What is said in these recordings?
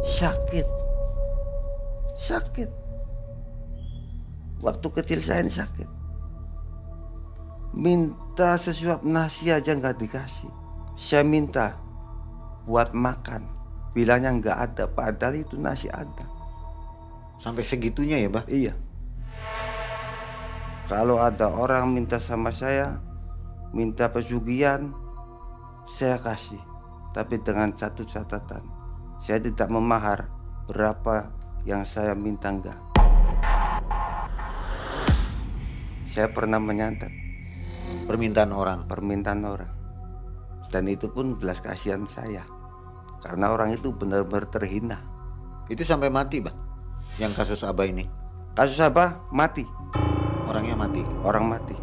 sakit. Sakit. Waktu kecil saya ini sakit. Minta sesuap nasi aja nggak dikasih. Saya minta buat makan, bilangnya nggak ada, padahal itu nasi ada. Sampai segitunya ya, Bah? Iya. Kalau ada orang minta sama saya, minta pesugihan, saya kasih. Tapi dengan satu catatan, saya tidak memahar berapa yang saya minta, enggak. Saya pernah menyantet Permintaan orang. Dan itu pun belas kasihan saya, karena orang itu benar-benar terhina. Itu sampai mati, Bah? Yang kasus Abah ini? Kasus apa? Mati. Orangnya mati? Orang mati.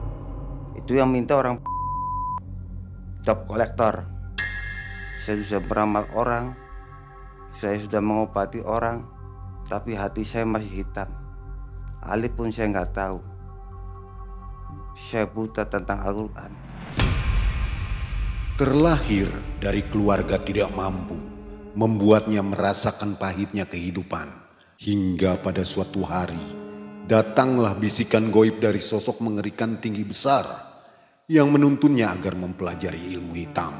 Itu yang minta orang job kolektor. Saya sudah beramal orang, saya sudah mengobati orang, tapi hati saya masih hitam. Alif pun saya nggak tahu. Saya buta tentang Al-Quran. Terlahir dari keluarga tidak mampu, membuatnya merasakan pahitnya kehidupan. Hingga pada suatu hari, datanglah bisikan goib dari sosok mengerikan tinggi besar yang menuntunnya agar mempelajari ilmu hitam.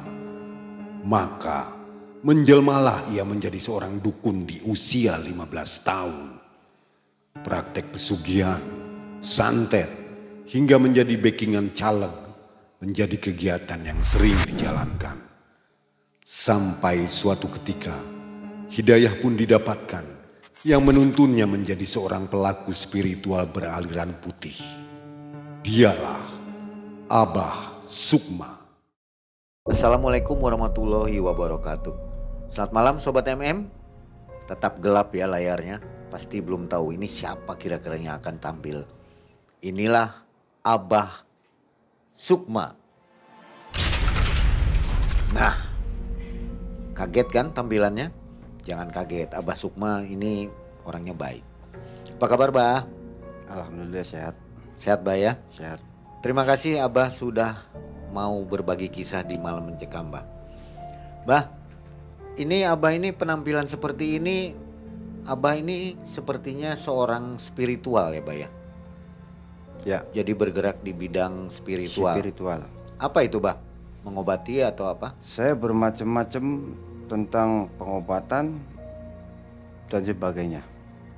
Maka menjelmalah ia menjadi seorang dukun di usia 15 tahun. Praktek pesugihan, santet, hingga menjadi backingan caleg menjadi kegiatan yang sering dijalankan. Sampai suatu ketika, hidayah pun didapatkan yang menuntunnya menjadi seorang pelaku spiritual beraliran putih. Dialah Abah Sukma. Assalamualaikum warahmatullahi wabarakatuh. Selamat malam Sobat MM. Tetap gelap ya layarnya. Pasti belum tahu ini siapa kira-kira yang akan tampil. Inilah Abah Sukma. Nah, kaget kan tampilannya? Jangan kaget, Abah Sukma ini orangnya baik. Apa kabar, Bah? Alhamdulillah sehat. Sehat, Bah ya? Sehat. Terima kasih Abah sudah mau berbagi kisah di Malam Mencekam, Bah. Bah, ini Abah ini penampilan seperti ini, Abah ini sepertinya seorang spiritual ya, Bah ya? Ya. Jadi bergerak di bidang spiritual. Spiritual. Apa itu, Bah? Mengobati atau apa? Saya bermacam-macam tentang pengobatan dan sebagainya.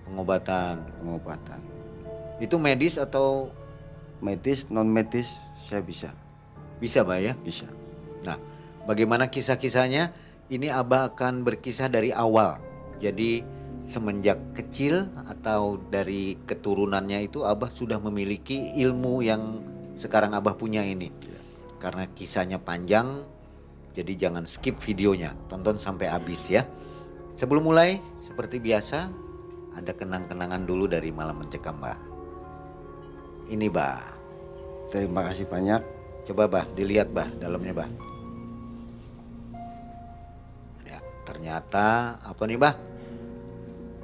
Pengobatan. Itu medis atau medis, non medis saya bisa. Bisa, Bah ya? Bisa. Nah, bagaimana kisah-kisahnya? Ini Abah akan berkisah dari awal. Jadi semenjak kecil atau dari keturunannya itu Abah sudah memiliki ilmu yang sekarang Abah punya ini. Karena kisahnya panjang, jadi jangan skip videonya, tonton sampai habis ya. Sebelum mulai, seperti biasa, ada kenang-kenangan dulu dari Malam Mencekam, Bah. Ini, Bah. Terima kasih banyak. Coba, Bah, dilihat, Bah, dalamnya, Bah. Ya, ternyata apa nih, Bah?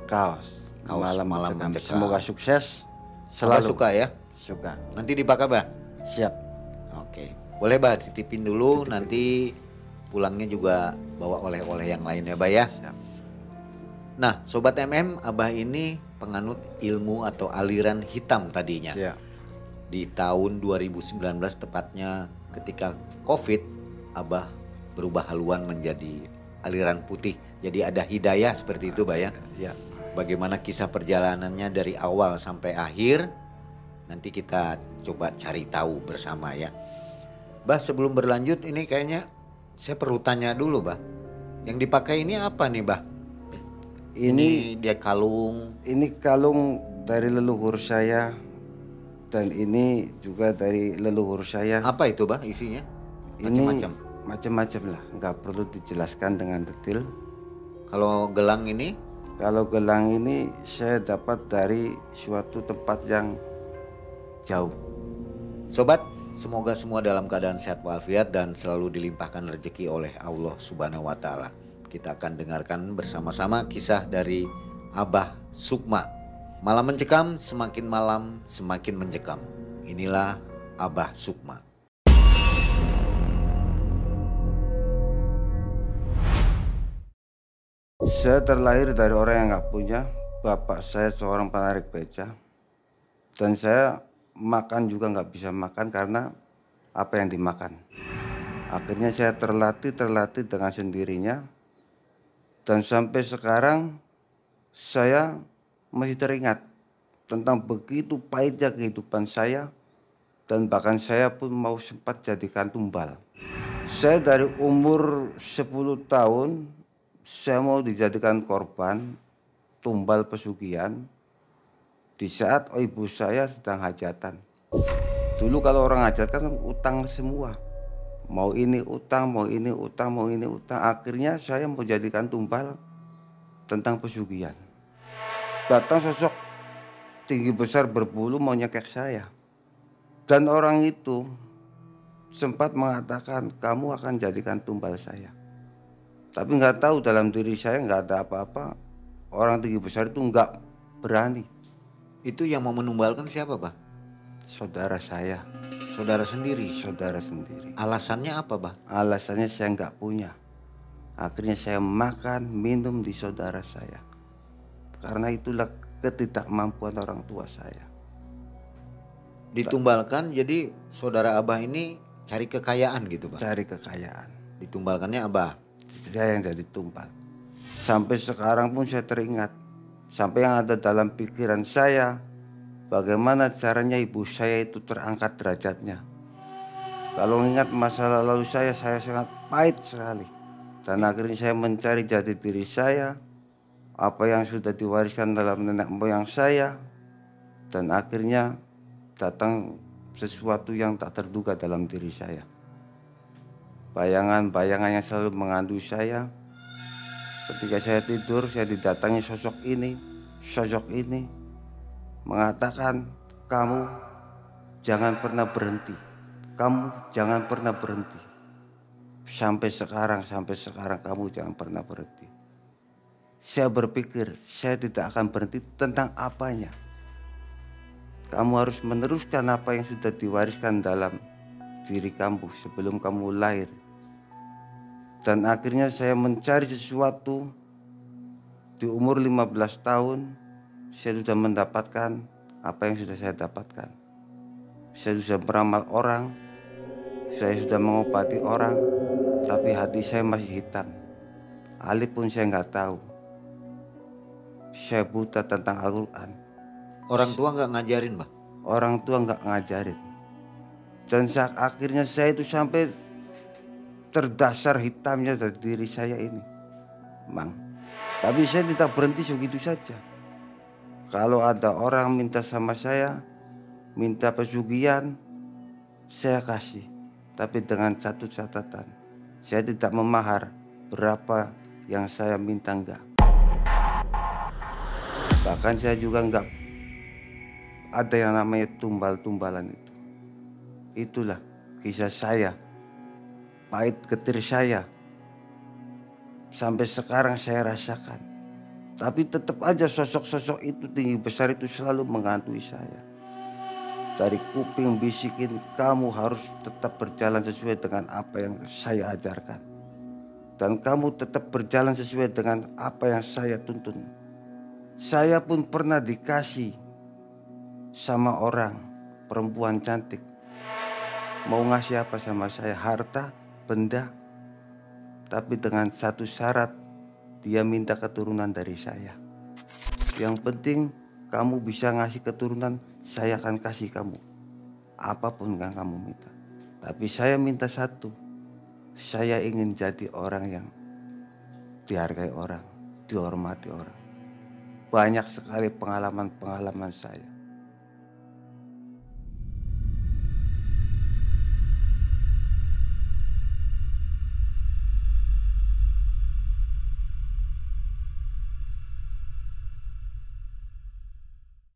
Kaos Malam Mencekam. Mencekam. Semoga sukses Abah selalu. suka ya? Suka. Nanti dipakai, Bah? Siap. Oke. Boleh, Bah, titipin dulu, nanti pulangnya juga bawa oleh-oleh yang lainnya, Bah ya. Siap. Nah, Sobat MM, Abah ini penganut ilmu atau aliran hitam tadinya. Ya. Di tahun 2019 tepatnya ketika Covid, Abah berubah haluan menjadi aliran putih. Jadi ada hidayah seperti itu, Bah ya. Ya. Bagaimana kisah perjalanannya dari awal sampai akhir, nanti kita coba cari tahu bersama ya. Bah, sebelum berlanjut ini kayaknya saya perlu tanya dulu, Bah. Yang dipakai ini apa nih, Bah? Ini dia kalung. Ini kalung dari leluhur saya dan ini juga dari leluhur saya. Apa itu, Bah, isinya? Ini Macam-macam. macam-macam lah, nggak perlu dijelaskan dengan detail. Kalau gelang ini? Kalau gelang ini saya dapat dari suatu tempat yang jauh. Sobat, semoga semua dalam keadaan sehat walafiat dan selalu dilimpahkan rezeki oleh Allah Subhanahu wa taala. Kita akan dengarkan bersama-sama kisah dari Abah Sukma. Malam Mencekam, semakin malam semakin mencekam. Inilah Abah Sukma. Saya terlahir dari orang yang nggak punya. Bapak saya seorang penarik beca. Dan saya makan juga nggak bisa makan karena apa yang dimakan. Akhirnya saya terlatih dengan sendirinya. Dan sampai sekarang saya masih teringat tentang begitu pahitnya kehidupan saya. Dan bahkan saya pun mau sempat jadikan tumbal. Saya dari umur 10 tahun saya mau dijadikan korban tumbal pesugihan di saat ibu saya sedang hajatan. Dulu kalau orang hajatan kan utang semua. Mau ini utang, mau ini utang, mau ini utang. Akhirnya saya mau jadikan tumbal tentang pesugihan. Datang sosok tinggi besar berbulu mau nyekek saya. Dan orang itu sempat mengatakan kamu akan jadikan tumbal saya. Tapi nggak tahu dalam diri saya nggak ada apa-apa. Orang tinggi besar itu nggak berani. Itu yang mau menumbalkan siapa, Bah? Saudara saya, Saudara sendiri. saudara sendiri. Alasannya apa, Bah? Alasannya saya nggak punya. Akhirnya saya makan, minum di saudara saya. Karena itulah ketidakmampuan orang tua saya. Ditumbalkan, jadi saudara Abah ini cari kekayaan gitu, Bah? Cari kekayaan. Ditumbalkannya Abah. Saya yang jadi tumbal. Sampai sekarang pun saya teringat. Sampai yang ada dalam pikiran saya, bagaimana caranya ibu saya itu terangkat derajatnya. Kalau ingat masa lalu saya sangat pahit sekali. Dan akhirnya saya mencari jati diri saya, apa yang sudah diwariskan dalam nenek moyang saya. Dan akhirnya datang sesuatu yang tak terduga dalam diri saya. Bayangan-bayangan yang selalu mengandung saya. Ketika saya tidur, saya didatangi sosok ini mengatakan, kamu jangan pernah berhenti. Kamu jangan pernah berhenti. Sampai sekarang kamu jangan pernah berhenti. Saya berpikir, saya tidak akan berhenti tentang apanya. Kamu harus meneruskan apa yang sudah diwariskan dalam diri kamu sebelum kamu lahir. Dan akhirnya saya mencari sesuatu. Di umur 15 tahun saya sudah mendapatkan apa yang sudah saya dapatkan. Saya sudah meramal orang, saya sudah mengobati orang, tapi hati saya masih hitam. Alif pun saya nggak tahu. Saya buta tentang Al-Quran. Orang tua nggak ngajarin, Bah? Orang tua nggak ngajarin. Dan saat akhirnya saya itu sampai terdasar hitamnya dari diri saya ini, Mang. Tapi saya tidak berhenti segitu saja. Kalau ada orang minta sama saya, minta pesugihan, saya kasih. Tapi dengan satu catatan, saya tidak memahar berapa yang saya minta, enggak. Bahkan saya juga enggak ada yang namanya tumbal-tumbalan itu. Itulah kisah saya, pahit getir saya. Sampai sekarang saya rasakan. Tapi tetap aja sosok-sosok itu tinggi besar itu selalu menghantui saya. Dari kuping bisikin, kamu harus tetap berjalan sesuai dengan apa yang saya ajarkan. Dan kamu tetap berjalan sesuai dengan apa yang saya tuntun. Saya pun pernah dikasih sama orang, perempuan cantik. Mau ngasih apa sama saya? Harta, benda. Tapi dengan satu syarat, dia minta keturunan dari saya. Yang penting kamu bisa ngasih keturunan, saya akan kasih kamu apapun yang kamu minta. Tapi saya minta satu, saya ingin jadi orang yang dihargai orang, dihormati orang. Banyak sekali pengalaman-pengalaman saya.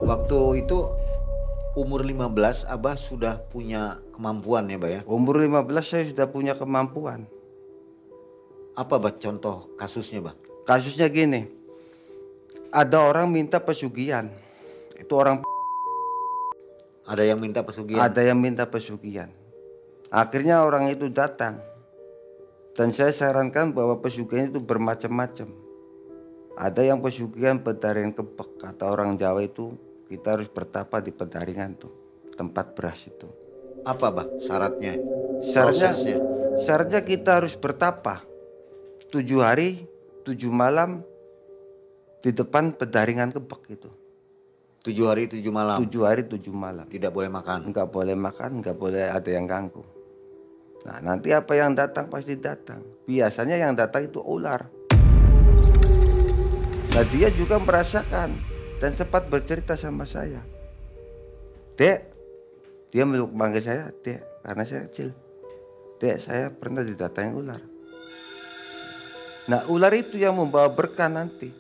Waktu itu umur 15 Abah sudah punya kemampuan ya, Bah ya? Umur 15 saya sudah punya kemampuan. Apa, Bah, contoh kasusnya, Bah? Kasusnya gini, ada orang minta pesugihan. Itu orang, Ada yang minta pesugihan? ada yang minta pesugihan. Akhirnya orang itu datang. Dan saya sarankan bahwa pesugihan itu bermacam-macam. Ada yang pesugihan pendaringan kebek. Kata orang Jawa itu kita harus bertapa di pendaringan tuh, tempat beras itu. Apa bah syaratnya? Syaratnya, Prosesnya. syaratnya kita harus bertapa 7 hari 7 malam di depan pendaringan kebek itu. 7 hari 7 malam. 7 hari 7 malam. Tidak boleh makan. Enggak boleh makan, enggak boleh ada yang ganggu. Nah, nanti apa yang datang pasti datang. Biasanya yang datang itu ular. Nah, dia juga merasakan dan sempat bercerita sama saya. Dek, dia meluk manggil saya, Dek, karena saya kecil. Dek, saya pernah didatangi ular. Nah, ular itu yang membawa berkah nanti.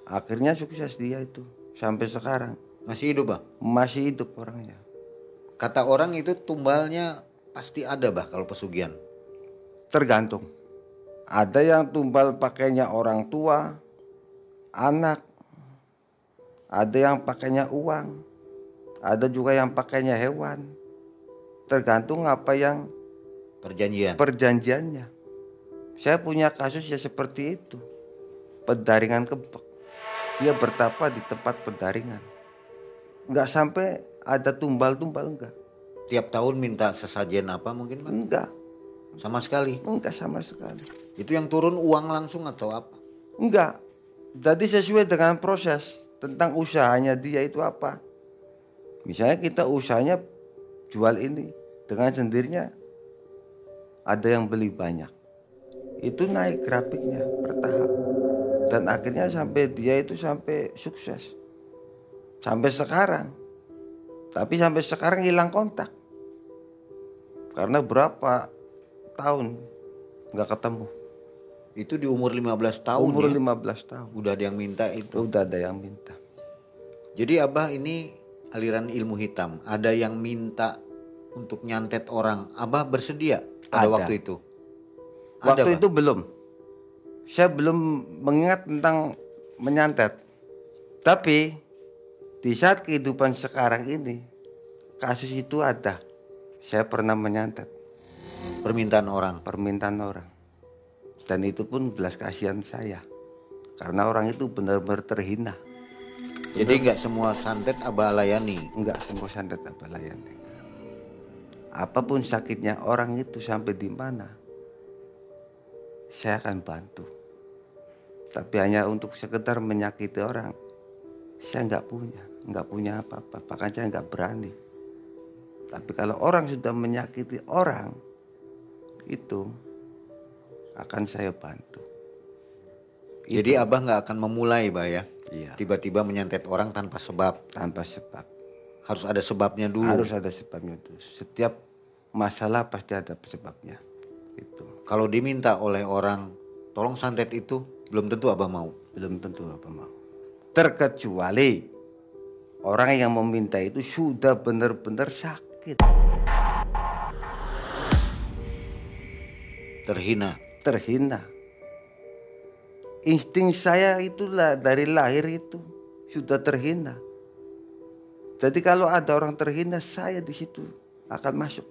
Akhirnya sukses dia itu sampai sekarang. Masih hidup bah? Masih hidup orangnya. Kata orang itu tumbalnya pasti ada bah kalau pesugihan. Tergantung. Ada yang tumbal pakainya orang tua, anak. Ada yang pakainya uang. Ada juga yang pakainya hewan. Tergantung apa yang perjanjiannya. Saya punya kasus ya seperti itu. Pendaringan kebek. Dia bertapa di tempat pendaringan. Enggak sampai ada tumbal-tumbal, enggak. Tiap tahun minta sesajen apa mungkin Bang? Enggak. Sama sekali. Enggak sama sekali. Itu yang turun uang langsung atau apa? Enggak. Jadi sesuai dengan proses tentang usahanya dia itu apa. Misalnya kita usahanya jual ini, dengan sendirinya ada yang beli banyak. Itu naik grafiknya bertahap. Dan akhirnya sampai dia itu sampai sukses. Sampai sekarang. Tapi sampai sekarang hilang kontak. Karena berapa tahun nggak ketemu. Itu di umur 15 tahun Umur ya? 15 tahun. Udah ada yang minta itu. Udah ada yang minta. Jadi Abah ini aliran ilmu hitam. Ada yang minta untuk nyantet orang. Abah bersedia pada Ada. waktu itu? Waktu Bah? itu belum. Saya belum mengingat tentang menyantet. Tapi di saat kehidupan sekarang ini, kasus itu ada. Saya pernah menyantet Permintaan orang. permintaan orang. Dan itu pun belas kasihan saya. Karena orang itu benar-benar terhina. Jadi nggak semua santet Abah layani. Enggak semua santet apa layani. Apapun sakitnya orang itu sampai di mana, saya akan bantu. Tapi hanya untuk sekedar menyakiti orang, saya nggak punya apa-apa. Bahkan saya nggak berani. Tapi kalau orang sudah menyakiti orang, itu akan saya bantu. Jadi Abah nggak akan memulai bah ya? Iya. Tiba-tiba menyantet orang tanpa sebab. Tanpa sebab. Harus ada sebabnya dulu. Harus ada sebabnya itu. Setiap masalah pasti ada sebabnya. Itu. Kalau diminta oleh orang tolong santet itu, belum tentu Abah mau. Belum tentu apa mau. Terkecuali orang yang meminta itu sudah benar-benar sakit. Terhina. Insting saya itulah dari lahir itu sudah terhina. Jadi kalau ada orang terhina, saya di situ akan masuk.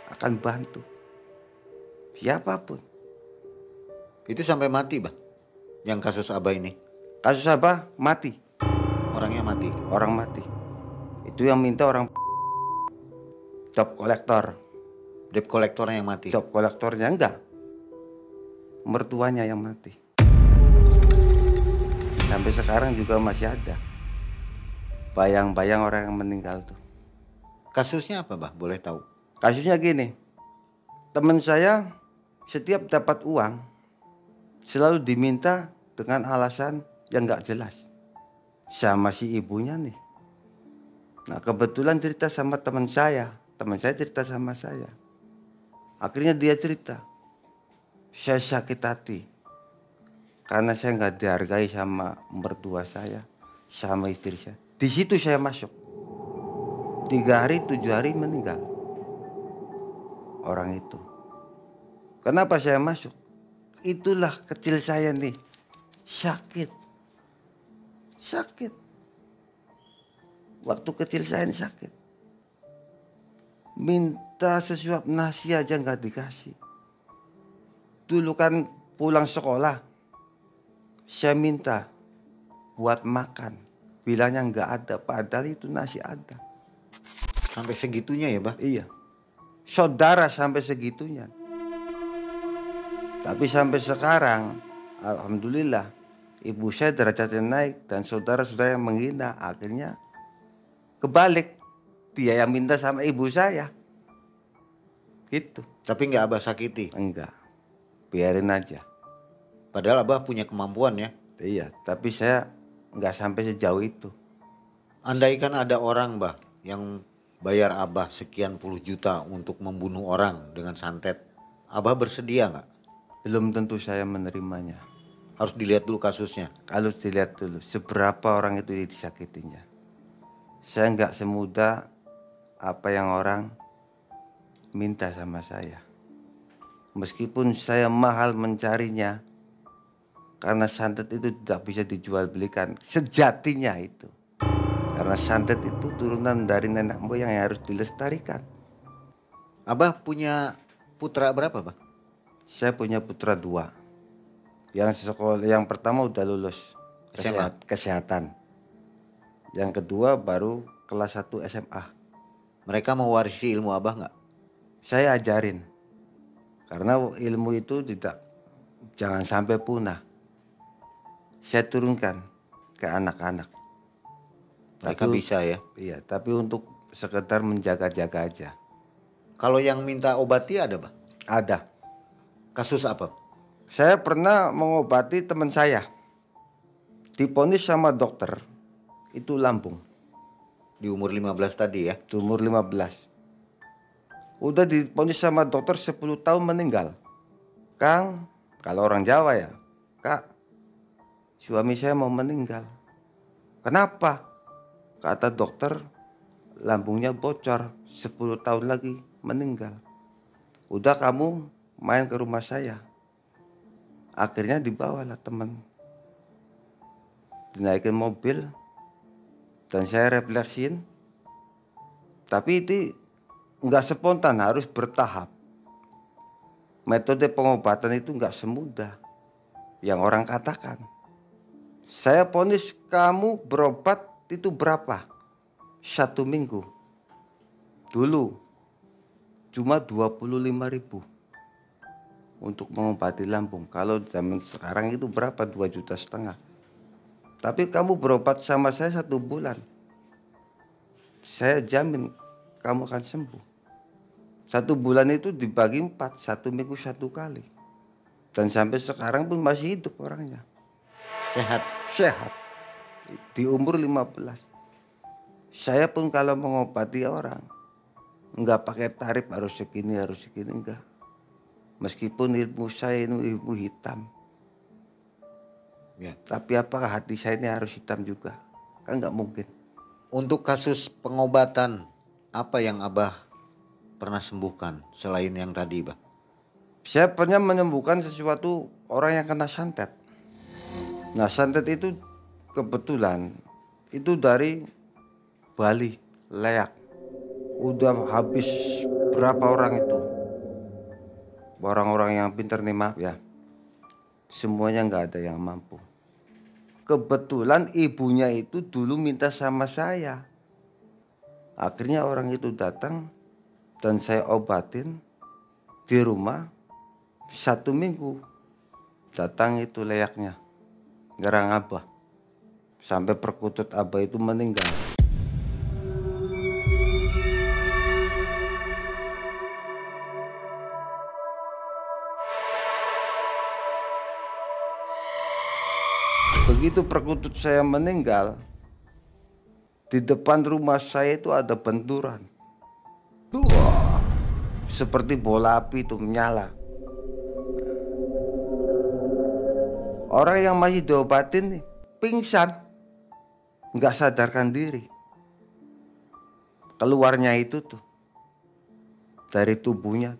Akan bantu. Siapapun. Itu sampai mati bah? Yang kasus Abah ini? Kasus apa? Mati. Orangnya mati? Orang mati. Itu yang minta orang job kolektor. Debt kolektornya yang mati? Job kolektornya enggak. Mertuanya yang mati. Sampai sekarang juga masih ada bayang-bayang orang yang meninggal tuh. Kasusnya apa bah? Boleh tahu? Kasusnya gini. Teman saya setiap dapat uang selalu diminta dengan alasan yang enggak jelas. Sama si ibunya nih. Nah, kebetulan cerita sama teman saya cerita sama saya. Akhirnya dia cerita, saya sakit hati karena saya nggak dihargai sama mertua saya, sama istri saya. Di situ saya masuk. 3 hari 7 hari meninggal orang itu. Kenapa saya masuk? Itulah kecil saya nih, sakit. Waktu kecil saya ini sakit. Minta sesuap nasi aja nggak dikasih. Dulu kan pulang sekolah Saya minta buat makan, bilangnya nggak ada, padahal itu nasi ada. Sampai segitunya ya, Bah? Iya, saudara sampai segitunya. Tapi sampai sekarang, alhamdulillah, ibu saya derajatnya naik dan saudara-saudara yang menghina. Akhirnya kebalik, dia yang minta sama ibu saya. Gitu. Tapi nggak Abah sakiti. Enggak, biarin aja. Padahal Abah punya kemampuan ya. Iya, tapi saya nggak sampai sejauh itu. Andaikan ada orang, Bah, yang bayar Abah sekian puluh juta untuk membunuh orang dengan santet, Abah bersedia nggak? Belum tentu saya menerimanya. Harus dilihat dulu kasusnya. Kalau dilihat dulu seberapa orang itu disakitinya. Saya nggak semudah apa yang orang minta sama saya. Meskipun saya mahal mencarinya, karena santet itu tidak bisa dijual belikan sejatinya itu. Karena santet itu turunan dari nenek moyang yang harus dilestarikan. Abah punya putra berapa, Bah? Saya punya putra 2. Yang sekolah, yang pertama udah lulus SMA. kesehatan. Yang kedua baru kelas 1 SMA. Mereka mau warisi ilmu Abah nggak? Saya ajarin. Karena ilmu itu jangan sampai punah. Saya turunkan ke anak-anak. Mereka bisa ya. Iya, tapi untuk sekedar menjaga-jaga aja. Kalau yang minta obati ada, Bah? Ada. Kasus apa? Saya pernah mengobati teman saya. Diponis sama dokter. Itu lambung. Di umur 15 tadi ya. Di umur 15. Udah diponis sama dokter 10 tahun meninggal. Kang, kalau orang Jawa ya, Kak, suami saya mau meninggal. Kenapa? Kata dokter, lambungnya bocor, 10 tahun lagi meninggal. Udah kamu main ke rumah saya. Akhirnya dibawalah teman. Dinaikin mobil dan saya refleksin. Tapi itu nggak spontan, harus bertahap. Metode pengobatan itu nggak semudah yang orang katakan. Saya ponis kamu berobat itu berapa? 1 minggu. Dulu cuma 25.000 untuk mengobati lambung. Kalau zaman sekarang itu berapa? 2,5 juta. Tapi kamu berobat sama saya 1 bulan. Saya jamin kamu akan sembuh. 1 bulan itu dibagi 4, 1 minggu 1 kali. Dan sampai sekarang pun masih hidup orangnya. Sehat. Di umur 15. Saya pun kalau mengobati orang, enggak pakai tarif harus segini, enggak. Meskipun ilmu saya ini ilmu hitam. Ya. Tapi apakah hati saya ini harus hitam juga? Kan enggak mungkin. Untuk kasus pengobatan, apa yang Abah pernah sembuhkan selain yang tadi, Bah? Saya pernah menyembuhkan sesuatu orang yang kena santet. Nah, santet itu kebetulan itu dari Bali, Leak. Udah habis berapa orang itu? Orang-orang yang pintar nih, maaf ya. Semuanya nggak ada yang mampu. Kebetulan ibunya itu dulu minta sama saya. Akhirnya orang itu datang dan saya obatin di rumah 1 minggu. Datang itu Leaknya, garang Abah. Sampai perkutut Abah itu meninggal. Begitu perkutut saya meninggal, di depan rumah saya itu ada benturan. Wah, seperti bola api itu menyala. Orang yang masih diobatin nih, pingsan, nggak sadarkan diri. Keluarnya itu tuh dari tubuhnya.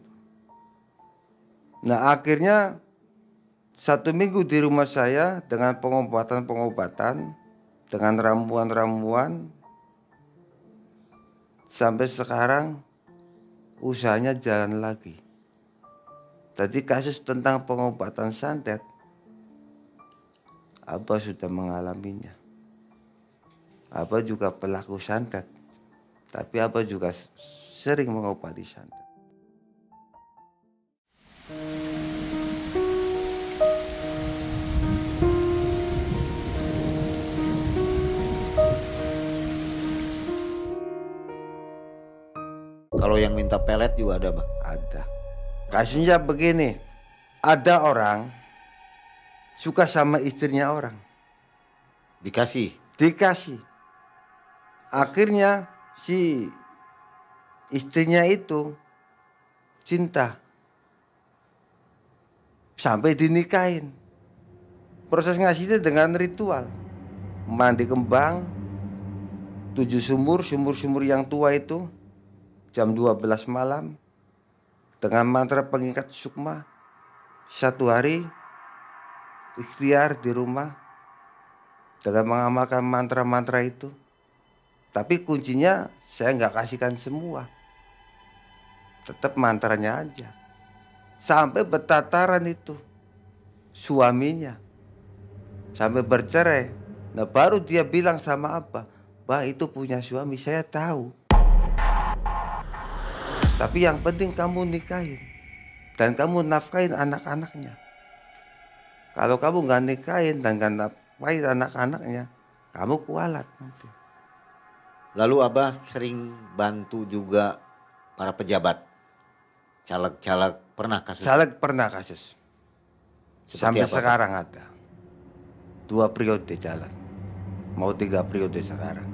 Nah, akhirnya 1 minggu di rumah saya dengan pengobatan-pengobatan, dengan ramuan-ramuan, sampai sekarang usahanya jalan lagi. Tadi kasus tentang pengobatan santet, Abah sudah mengalaminya. Abah juga pelaku santet, tapi Abah juga sering mengobati santet. Kalau yang minta pelet juga ada, Bah? Ada. Kasusnya begini, ada orang suka sama istrinya orang, Dikasih. akhirnya si istrinya itu cinta sampai dinikahin. Proses ngasihnya dengan ritual, mandi kembang, 7 sumur yang tua itu, jam 12 malam, dengan mantra pengikat sukma. 1 hari ikhtiar di rumah dengan mengamalkan mantra-mantra itu. Tapi kuncinya saya nggak kasihkan semua, tetap mantranya aja. Sampai bertataran itu suaminya, sampai bercerai. Nah baru dia bilang sama Abah, "Bah, itu punya suami, saya tahu. Tapi yang penting kamu nikahin dan kamu nafkahin anak-anaknya. Kalau kamu nggak nikahin dan nggak nafkahin anak-anaknya, kamu kualat nanti." Lalu Abah sering bantu juga para pejabat. Caleg-caleg pernah kasus? Caleg pernah kasus. Seperti Sampai apa, sekarang ada 2 periode jalan, mau 3 periode sekarang.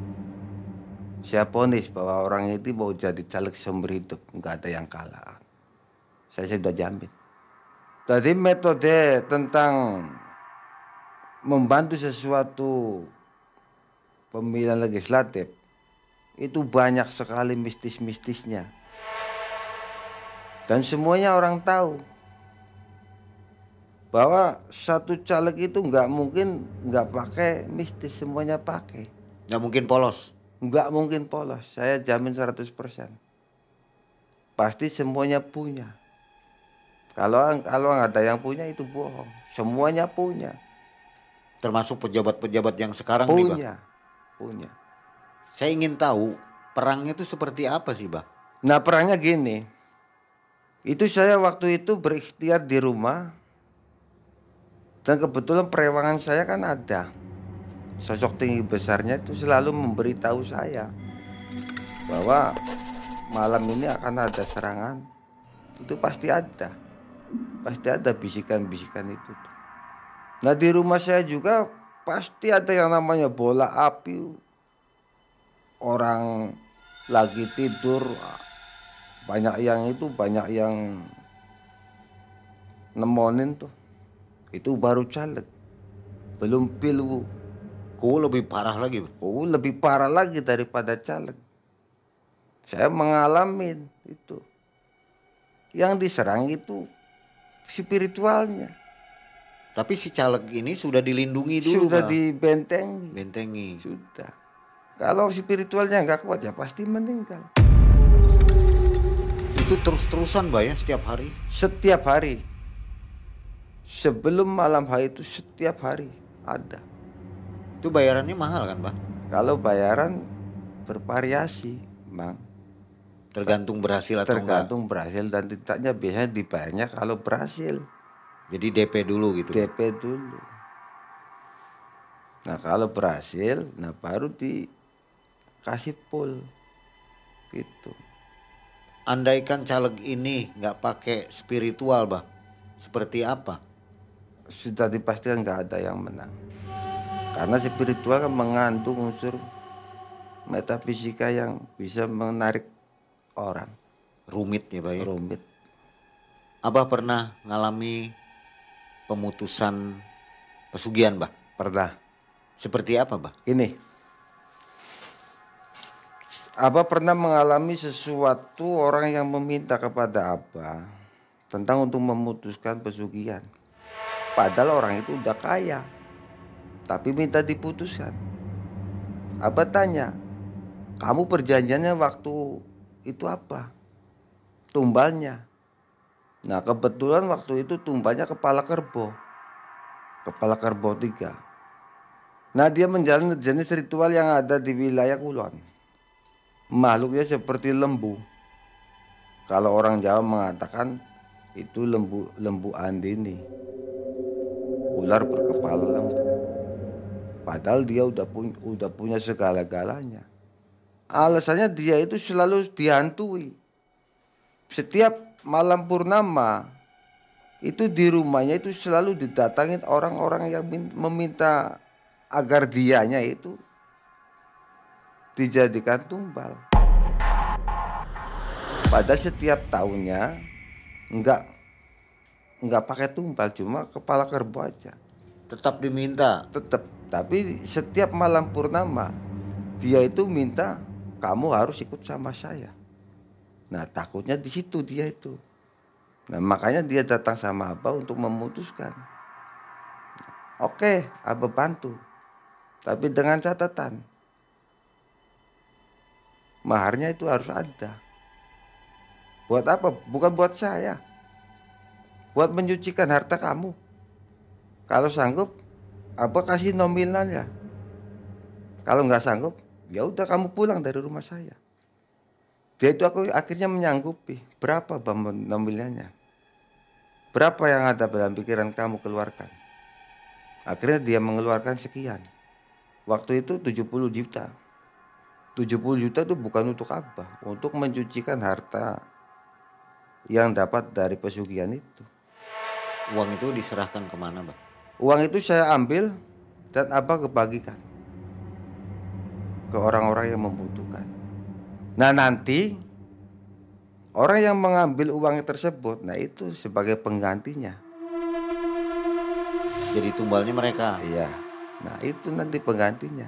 Saya ponis bahwa orang itu mau jadi caleg seumur hidup, nggak ada yang kalah. Saya sudah jamin. Tadi metode tentang membantu sesuatu pemilihan legislatif itu banyak sekali mistis-mistisnya. Dan semuanya orang tahu bahwa satu caleg itu nggak mungkin nggak pakai mistis, semuanya pakai. Nggak mungkin polos. Nggak mungkin polos, saya jamin 100%. Pasti semuanya punya. Kalau nggak ada yang punya itu bohong. Semuanya punya. Termasuk pejabat-pejabat yang sekarang nih, Bah. Punya. Saya ingin tahu perangnya itu seperti apa sih, Bah? Nah perangnya gini. Itu saya waktu itu berikhtiar di rumah. Dan kebetulan perewangan saya kan ada. Sosok tinggi besarnya itu selalu memberitahu saya bahwa malam ini akan ada serangan. Itu pasti ada. Pasti ada bisikan-bisikan itu. Nah di rumah saya juga pasti ada yang namanya bola api. Orang lagi tidur, banyak yang nemonin tuh. Itu baru caleg, belum pilwu. Lebih parah lagi, Bah. Lebih parah lagi daripada caleg. Saya mengalami itu. Yang diserang itu spiritualnya. Tapi si caleg ini sudah dilindungi dulu, Sudah Bah. bentengi. Sudah. Kalau spiritualnya nggak kuat ya pasti meninggal. Itu terus-terusan, Bah, ya, setiap hari? Setiap hari. Sebelum malam hari itu setiap hari ada. Itu bayarannya mahal kan, Bah? Kalau bayaran bervariasi, Bang. Tergantung berhasil atau enggak. Tergantung berhasil dan tidaknya, biasanya dibayarnya kalau berhasil. Jadi DP dulu gitu. DP dulu. Nah kalau berhasil, nah baru dikasih full gitu. Andaikan caleg ini nggak pakai spiritual, Bah, seperti apa? Sudah dipastikan nggak ada yang menang. Karena spiritual kan mengandung unsur metafisika yang bisa menarik orang. Rumit ya, Bah, ya? Rumit. Abah pernah ngalami pemutusan pesugihan, Bah? Pernah. Seperti apa, Bah? Ini, Abah pernah mengalami sesuatu, orang yang meminta kepada Abah tentang untuk memutuskan pesugihan. Padahal orang itu udah kaya, tapi minta diputuskan. Abah tanya, kamu perjanjiannya waktu itu apa? Tumbalnya. Nah kebetulan waktu itu tumbalnya kepala kerbau 3. Nah, dia menjalani jenis ritual yang ada di wilayah kulon. Makhluknya seperti lembu. Kalau orang Jawa mengatakan itu lembu andini, ular berkepala lembu. Padahal dia udah punya segala-galanya. Alasannya dia itu selalu dihantui. Setiap malam purnama itu di rumahnya itu selalu didatangin orang-orang yang meminta agar dianya itu dijadikan tumbal. Padahal setiap tahunnya nggak pakai tumbal, cuma kepala kerbau aja. Tetap diminta. Tetap, tapi setiap malam purnama dia itu minta kamu harus ikut sama saya. Nah, takutnya di situ dia itu. Nah, makanya dia datang sama Abah untuk memutuskan. Oke, Abah bantu. Tapi dengan catatan maharnya itu harus ada. Buat apa? Bukan buat saya. Buat mencucikan harta kamu. Kalau sanggup, Abah kasih nominalnya. Kalau nggak sanggup, ya udah kamu pulang dari rumah saya. Dia itu aku akhirnya menyanggupi. Berapa nominalnya? Berapa yang ada dalam pikiran kamu keluarkan? Akhirnya dia mengeluarkan sekian. Waktu itu 70 juta. 70 juta itu bukan untuk Abah, untuk mencucikan harta yang dapat dari pesugihan itu. Uang itu diserahkan kemana, Bang? Uang itu saya ambil dan Abah kebagikan ke orang-orang yang membutuhkan. Nah, nanti orang yang mengambil uang tersebut, nah itu sebagai penggantinya. Jadi tumbalnya mereka. Iya. Nah, itu nanti penggantinya.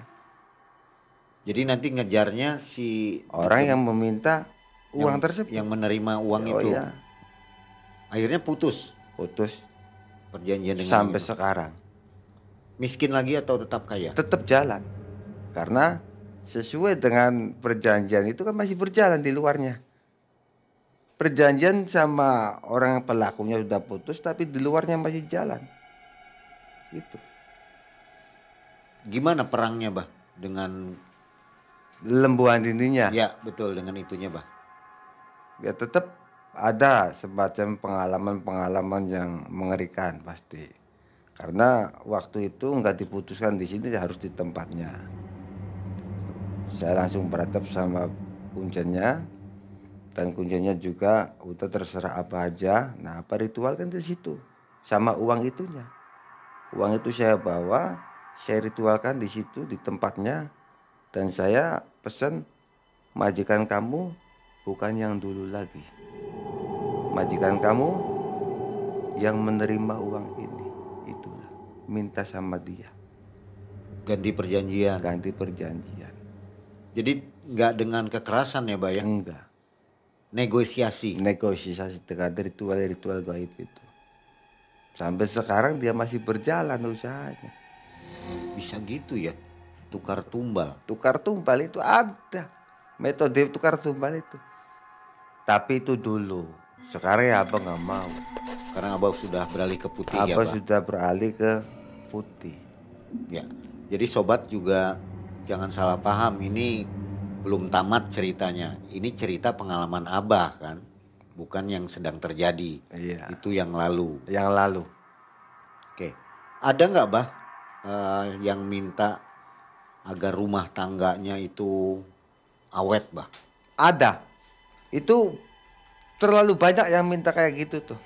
Jadi nanti ngejarnya si Orang yang meminta uang tersebut, yang menerima uang itu. Iya. Akhirnya putus perjanjian dengan sampai sekarang. Miskin lagi atau tetap kaya? Tetap jalan. Karena sesuai dengan perjanjian itu kan masih berjalan di luarnya. Perjanjian sama orang pelakunya sudah putus, tapi di luarnya masih jalan. Itu. Gimana perangnya, Bah? Dengan lembu andininya? Ya, betul, dengan itunya, Bah. Ya tetap ada semacam pengalaman-pengalaman yang mengerikan pasti. Karena waktu itu nggak diputuskan di sini, harus di tempatnya. Saya langsung beratap sama kuncinya, dan kuncinya juga udah terserah apa aja. Nah, apa ritual kan di situ, sama uang itunya. Uang itu saya bawa, saya ritualkan di situ di tempatnya, dan saya pesan majikan kamu bukan yang dulu lagi. Majikan kamu yang menerima uang ini, itulah minta sama dia. Ganti perjanjian. Ganti perjanjian. Jadi nggak dengan kekerasan ya, Bah ya? Enggak. Negosiasi dengan ritual gaib itu. Sampai sekarang dia masih berjalan usahanya. Bisa gitu ya, tukar tumbal. Tukar tumbal itu ada, metode tukar tumbal itu. Tapi itu dulu. Sekarang ya Abah nggak mau. Karena Abah sudah beralih ke putih ya, Abah Bah? sudah beralih ke putih. Ya, jadi sobat juga jangan salah paham, ini belum tamat ceritanya. Ini cerita pengalaman Abah kan, bukan yang sedang terjadi. Iya. Itu yang lalu. Yang lalu. Oke, ada nggak, Bah, yang minta agar rumah tangganya itu awet, Bah? Ada. Itu terlalu banyak yang minta kayak gitu tuh.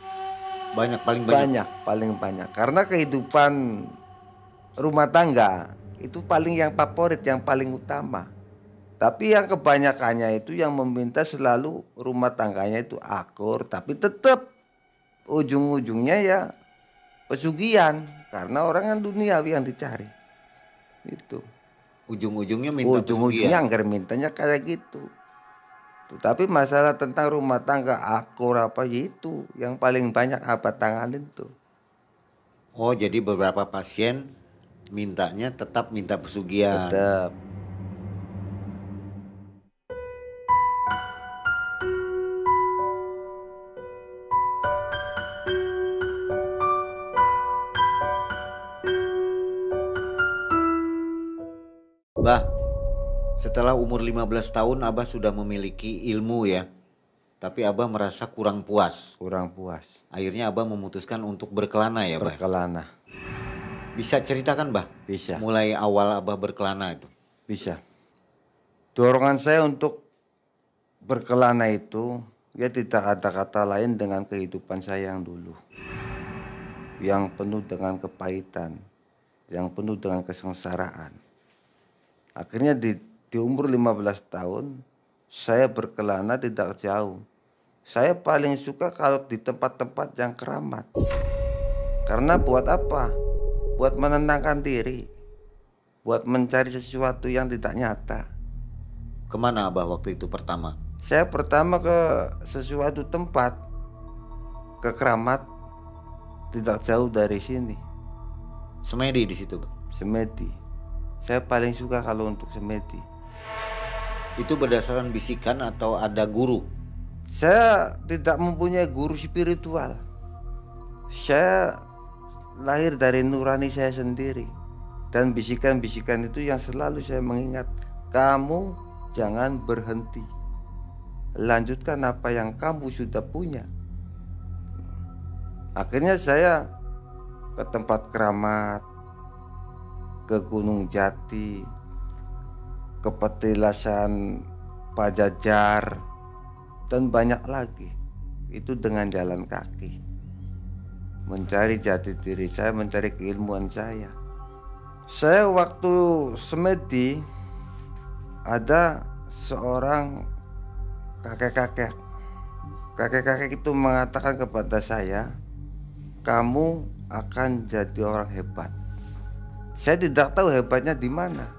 Banyak, paling banyak. Paling banyak. Karena kehidupan rumah tangga itu paling yang favorit, yang paling utama. Tapi yang kebanyakannya itu yang meminta selalu rumah tangganya itu akur, tapi tetap ujung-ujungnya ya pesugihan, karena orang kan duniawi yang dicari. Itu. Ujung-ujungnya minta Ujung-ujungnya anggar mintanya kayak gitu. Tuh, tapi masalah tentang rumah tangga akur apa itu yang paling banyak Abah tanganin tuh. Oh, jadi beberapa pasien mintanya tetap minta pesugihan. Tetap. Bah, setelah umur 15 tahun Abah sudah memiliki ilmu ya. Tapi Abah merasa kurang puas. Kurang puas. Akhirnya Abah memutuskan untuk berkelana ya, Bah. Berkelana. Bisa ceritakan, Bah? Bisa. Mulai awal Abah berkelana itu. Bisa. Dorongan saya untuk berkelana itu ya tidak ada kata lain dengan kehidupan saya yang dulu. Yang penuh dengan kepahitan, yang penuh dengan kesengsaraan. Akhirnya di umur 15 tahun saya berkelana tidak jauh. Saya paling suka kalau di tempat-tempat yang keramat. Karena buat apa? Buat menenangkan diri. Buat mencari sesuatu yang tidak nyata. Kemana Abah waktu itu pertama? Saya pertama ke sesuatu tempat, ke keramat, tidak jauh dari sini. Semedi di situ, Bah. Semedi. Saya paling suka kalau untuk semedi. Itu berdasarkan bisikan atau ada guru? Saya tidak mempunyai guru spiritual. Saya lahir dari nurani saya sendiri. Dan bisikan-bisikan itu yang selalu saya mengingat. Kamu jangan berhenti. Lanjutkan apa yang kamu sudah punya. Akhirnya saya ke tempat keramat, ke Gunung Jati, ke petilasan Pajajar, dan banyak lagi. Itu dengan jalan kaki, mencari jati diri saya, mencari keilmuan saya. Saya waktu semedi ada seorang kakek-kakek. Kakek-kakek itu mengatakan kepada saya, kamu akan jadi orang hebat. Saya tidak tahu hebatnya di mana.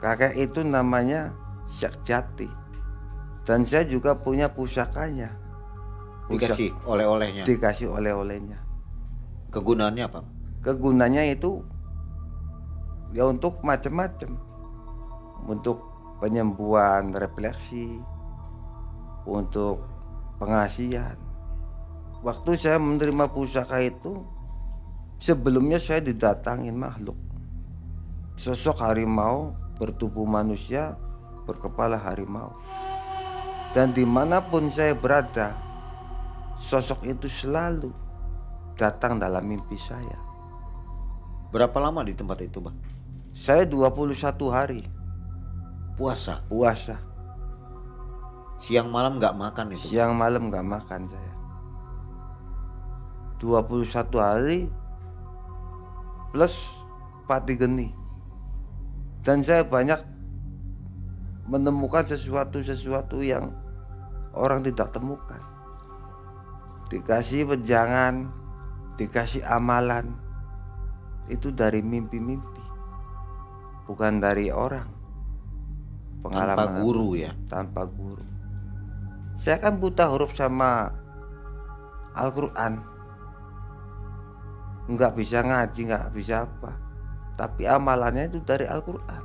Kakek itu namanya Syekh Jati. Dan saya juga punya pusakanya. Dikasih oleh-olehnya? Dikasih oleh-olehnya. Kegunaannya apa? Kegunaannya itu ya untuk macam-macam. Untuk penyembuhan refleksi, untuk pengasihan. Waktu saya menerima pusaka itu, sebelumnya saya didatangin makhluk. Sosok harimau bertubuh manusia, berkepala harimau. Dan dimanapun saya berada, sosok itu selalu datang dalam mimpi saya. Berapa lama di tempat itu, Bang? Saya 21 hari Puasa? puasa. Siang malam gak makan itu? Siang malam gak makan saya. 21 hari plus pati geni. Dan saya banyak menemukan sesuatu yang orang tidak temukan. Dikasih wejangan, dikasih amalan. Itu dari mimpi-mimpi, bukan dari orang. Pengalaman Tanpa guru ya? Tanpa guru. Saya kan buta huruf sama Al-Quran, nggak bisa ngaji, nggak bisa apa. Tapi amalannya itu dari Al-Quran.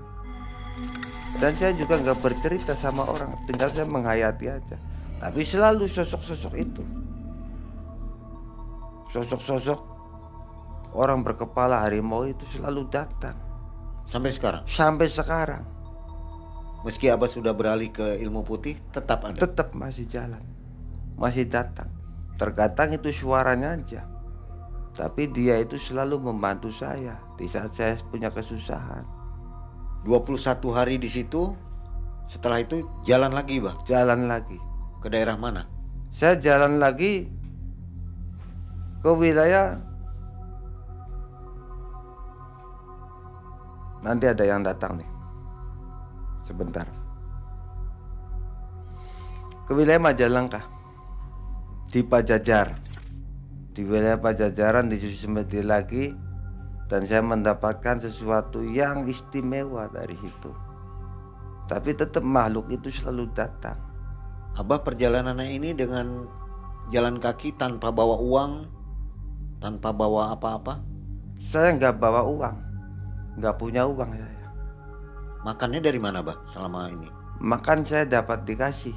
Dan saya juga nggak bercerita sama orang, tinggal saya menghayati aja. Tapi selalu sosok-sosok itu, sosok-sosok orang berkepala harimau itu selalu datang. Sampai sekarang? Sampai sekarang. Meski Abah sudah beralih ke ilmu putih, tetap ada? Tetap masih jalan, masih datang. Terkadang itu suaranya aja, tapi dia itu selalu membantu saya di saat saya punya kesusahan. 21 hari di situ, setelah itu jalan lagi, Bah? Jalan lagi. Ke daerah mana? Saya jalan lagi ke wilayah, nanti ada yang datang nih, sebentar. Ke wilayah Majalengka, di Pajajar, di wilayah Pajajaran, di Semedi lagi. Dan saya mendapatkan sesuatu yang istimewa dari situ. Tapi tetap makhluk itu selalu datang. Abah perjalanannya ini dengan jalan kaki tanpa bawa uang, tanpa bawa apa-apa? Saya nggak bawa uang, nggak punya uang saya. Makannya dari mana, Bah, selama ini? Makan saya dapat dikasih.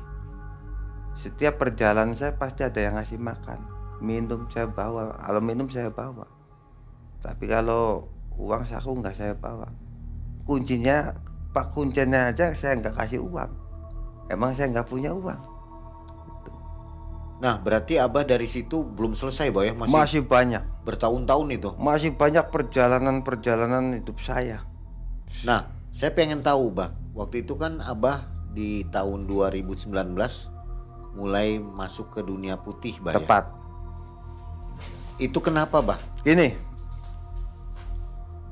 Setiap perjalanan saya pasti ada yang ngasih makan. Minum saya bawa, kalau minum saya bawa. Tapi kalau uang saku nggak saya bawa. Kuncinya Pak Kuncennya aja saya nggak kasih uang. Emang saya nggak punya uang. Nah, berarti Abah dari situ belum selesai, Boy, ya? Masih banyak. Bertahun-tahun itu. Masih banyak perjalanan hidup saya. Nah, saya pengen tahu, Bah. Waktu itu kan Abah di tahun 2019 mulai masuk ke dunia putih, Bah. Tepat. Ya? Itu kenapa, Bah? Ini,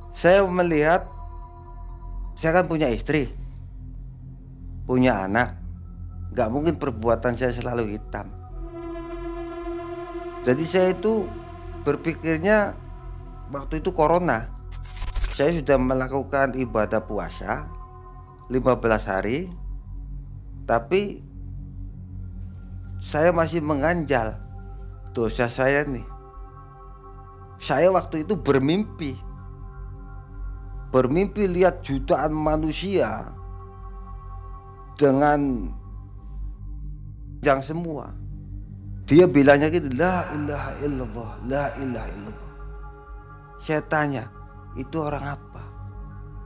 saya melihat, saya kan punya istri, punya anak. Gak mungkin perbuatan saya selalu hitam. Jadi saya itu berpikirnya, waktu itu corona, saya sudah melakukan ibadah puasa 15 hari, tapi saya masih mengganjal dosa saya nih. Saya waktu itu bermimpi lihat jutaan manusia dengan yang semua. Dia bilangnya gitu, la ilaha illallah, la ilaha illallah. Saya tanya, itu orang apa?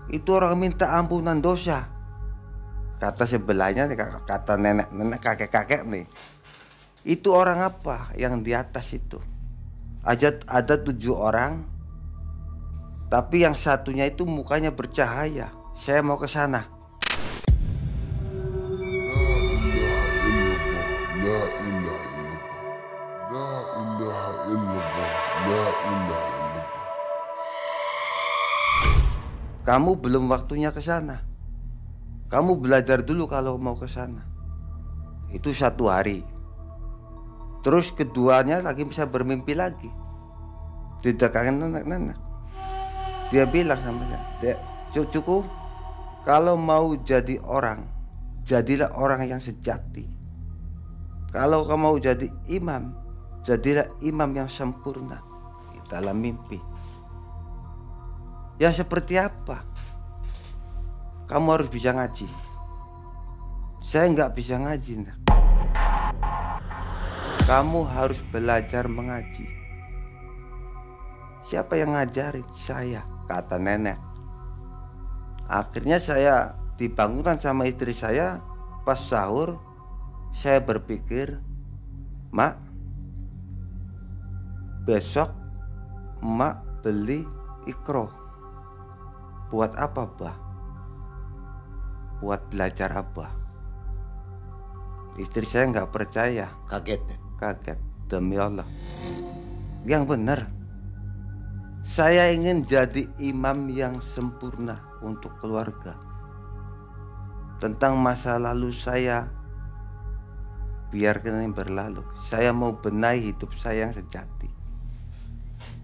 Itu orang minta ampunan dosa. Kata sebelahnya nih, kata nenek-nenek, kakek-kakek nih, itu orang apa yang di atas itu? Ada 7 orang, tapi yang satunya itu mukanya bercahaya. Saya mau ke sana. Kamu belum waktunya ke sana. Kamu belajar dulu kalau mau ke sana. Itu 1 hari. Terus keduanya lagi bisa bermimpi lagi. Didatangi nenek-nenek. Dia bilang sama saya, cucuku, kalau mau jadi orang, jadilah orang yang sejati. Kalau kamu mau jadi imam, jadilah imam yang sempurna dalam mimpi. Ya seperti apa? Kamu harus bisa ngaji. Saya nggak bisa ngaji, nah. Kamu harus belajar mengaji. Siapa yang ngajarin? Saya, kata nenek. Akhirnya saya dibangunkan sama istri saya pas sahur. Saya berpikir, Mak, besok Mak beli Iqra. Buat apa, Bah? Buat belajar apa? Istri saya nggak percaya. Kaget ya? Kaget, demi Allah. Yang benar, saya ingin jadi imam yang sempurna untuk keluarga. Tentang masa lalu saya, biarkan ini berlalu. Saya mau benahi hidup saya yang sejati.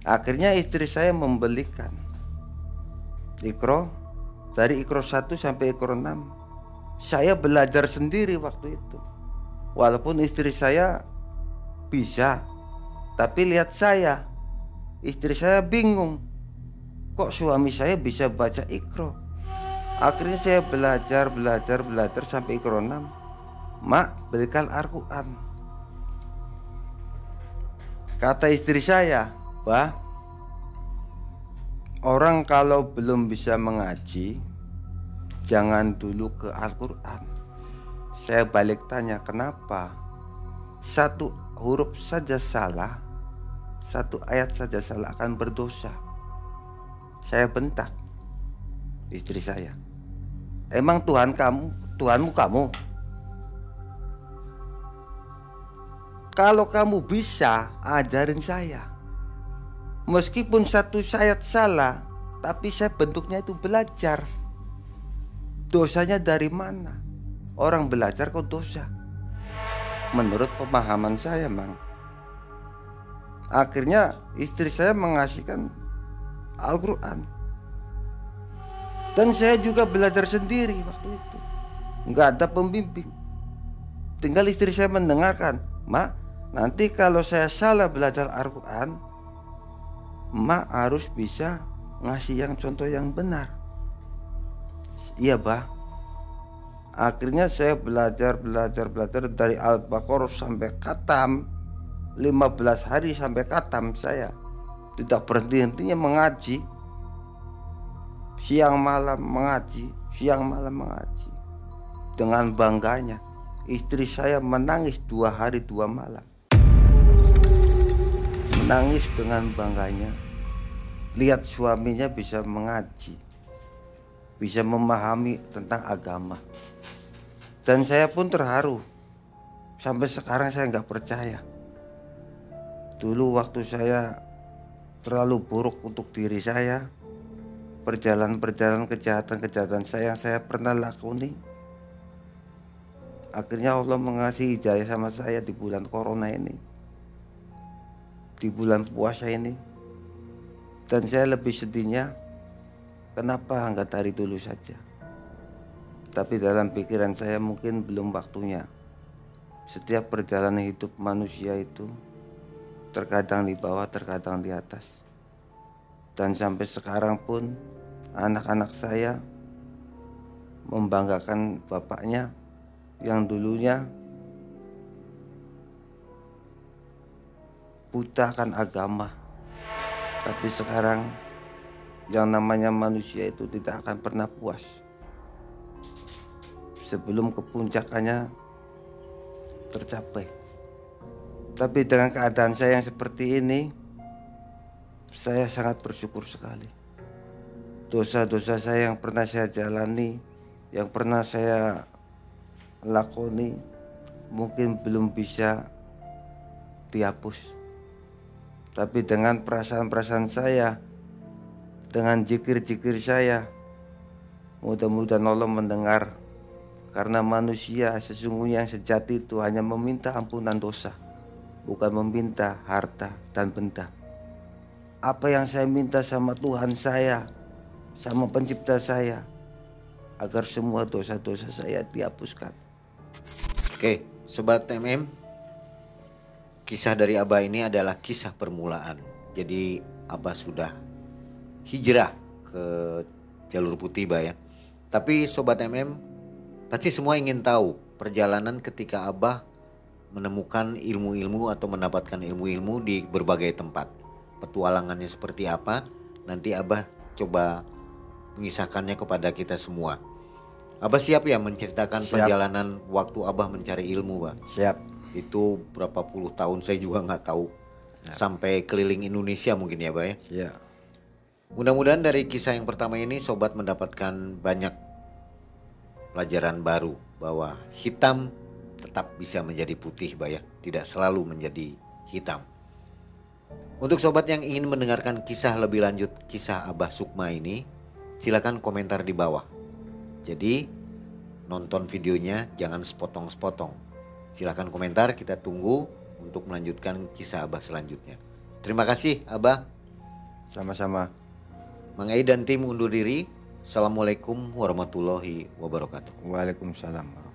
Akhirnya istri saya membelikan Iqra, dari Iqra 1 sampai Iqra 6. Saya belajar sendiri waktu itu. Walaupun istri saya bisa, tapi lihat saya, istri saya bingung. Kok suami saya bisa baca Iqra? Akhirnya saya belajar sampai Iqra 6. Mak, belikan Al-Quran. Kata istri saya, Bah, orang kalau belum bisa mengaji, jangan dulu ke Al-Quran. Saya balik tanya, kenapa? 1 huruf saja salah, 1 ayat saja salah akan berdosa. Saya bentak istri saya. Emang Tuhanmu kamu? Kalau kamu bisa, ajarin saya. Meskipun 1 ayat salah, tapi saya bentuknya itu belajar. Dosanya dari mana? Orang belajar kok dosa? Menurut pemahaman saya, Mang. Akhirnya istri saya mengasihkan Al-Quran. Dan saya juga belajar sendiri waktu itu. Nggak ada pembimbing. Tinggal istri saya mendengarkan, Mak, nanti kalau saya salah belajar Al-Quran, Mak harus bisa ngasih yang contoh yang benar. Iya, Bah. Akhirnya saya belajar dari Al-Baqarah sampai khatam. 15 hari sampai khatam saya. Tidak berhenti-hentinya mengaji. Siang malam mengaji. siang malam mengaji. Dengan bangganya istri saya menangis 2 hari 2 malam. Menangis dengan bangganya lihat suaminya bisa mengaji, bisa memahami tentang agama. Dan saya pun terharu. Sampai sekarang saya nggak percaya. Dulu waktu saya terlalu buruk untuk diri saya, perjalanan kejahatan saya yang saya pernah lakoni, akhirnya Allah mengasih hidayah sama saya di bulan corona ini, di bulan puasa ini. Dan saya lebih sedihnya, kenapa nggak dari dulu saja. Tapi dalam pikiran saya mungkin belum waktunya. Setiap perjalanan hidup manusia itu terkadang di bawah, terkadang di atas. Dan sampai sekarang pun anak-anak saya membanggakan bapaknya yang dulunya buta akan agama. Tapi sekarang yang namanya manusia itu tidak akan pernah puas. Sebelum kepuncakannya tercapai. Tapi dengan keadaan saya yang seperti ini, saya sangat bersyukur sekali. Dosa-dosa saya yang pernah saya jalani, yang pernah saya lakoni, mungkin belum bisa dihapus. Tapi dengan perasaan-perasaan saya, dengan zikir-zikir saya, mudah-mudahan Allah mendengar. Karena manusia sesungguhnya yang sejati itu hanya meminta ampunan dosa, bukan meminta harta dan benda. Apa yang saya minta sama Tuhan saya, sama pencipta saya, agar semua dosa-dosa saya dihapuskan. Oke, Sobat MM, kisah dari Abah ini adalah kisah permulaan. Jadi Abah sudah hijrah ke jalur putih, Bah ya. Tapi Sobat MM, pasti semua ingin tahu perjalanan ketika Abah menemukan ilmu-ilmu atau mendapatkan ilmu-ilmu di berbagai tempat. Petualangannya seperti apa? Nanti Abah coba mengisahkannya kepada kita semua. Abah siap ya menceritakan perjalanan waktu Abah mencari ilmu, Bah? Siap. Itu berapa puluh tahun saya juga nggak tahu. Sampai keliling Indonesia mungkin ya, Bah ya? Ya. Mudah-mudahan dari kisah yang pertama ini Sobat mendapatkan banyak pelajaran baru bahwa hitam tetap bisa menjadi putih, Bah ya, tidak selalu menjadi hitam. Untuk Sobat yang ingin mendengarkan kisah lebih lanjut kisah Abah Sukma ini, silakan komentar di bawah. Jadi nonton videonya jangan sepotong-sepotong. Silakan komentar, kita tunggu untuk melanjutkan kisah Abah selanjutnya. Terima kasih Abah. Sama-sama. Mang Ei dan tim undur diri. Assalamualaikum warahmatullahi wabarakatuh. Waalaikumsalam.